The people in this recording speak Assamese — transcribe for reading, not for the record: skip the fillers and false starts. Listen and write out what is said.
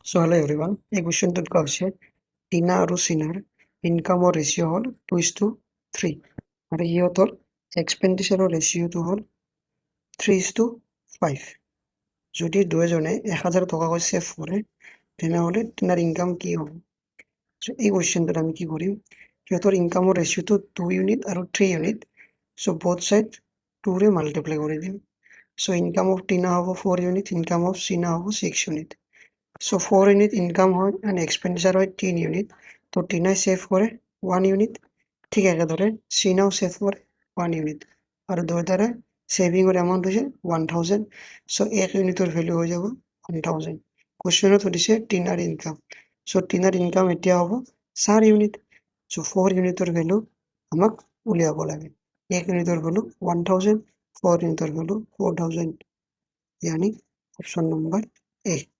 So hello everyone. এই কোশ্চেনটোত কোৱা হৈছে টিনা আৰু চিনাৰ ইনকামৰ ৰেচিঅ' হ'ল 2:3 আৰু সিহঁতৰ এক্সপেণ্ডিচাৰৰ ৰেচিঅ'টো হ'ল 3:5। যদি দুয়োজনে 1,000 টকাকৈ ছেভ কৰে তেনেহ'লে টিনাৰ ইনকাম কি হ'ব? চ' এই কোশ্চেনটোত আমি কি কৰিম, সিহঁতৰ ইনকামৰ ৰেচিঅ'টো 2 ইউনিট আৰু 3 ইউনিট, চ' বোথ ছাইড 2ৰে মাল্টিপ্লাই কৰি দিম। চ' ইনকাম অফ টিনা হ'ব 4 ইউনিট, ইনকাম অফ চিনা হ'ব 6 ইউনিট। So 4 ইউনিট ইনকাম হয় and এক্সপেণ্ডিচাৰ হয় 3 ইউনিট, তো টিনাই ছেভ কৰে 1 ইউনিট, ঠিক একেদৰে চিনাও ছেভ কৰে 1 ইউনিট আৰু দুয়োটাৰে ছেভিঙৰ এমাউণ্ট হৈছে 1000। চ' 1 ইউনিটৰ ভেলু হৈ যাব 1000। কুৱেশ্যনত সুধিছে টিনাৰ ইনকাম, চ' টিনাৰ ইনকাম এতিয়া হ'ব 4 ইউনিট। চ' 4 ইউনিটৰ ভেলু আমাক উলিয়াব লাগে। 1 ইউনিটৰ ভেলু 1000, 4 ইউনিটৰ ভেলু 4000, यानी অপশ্যন নম্বৰ A।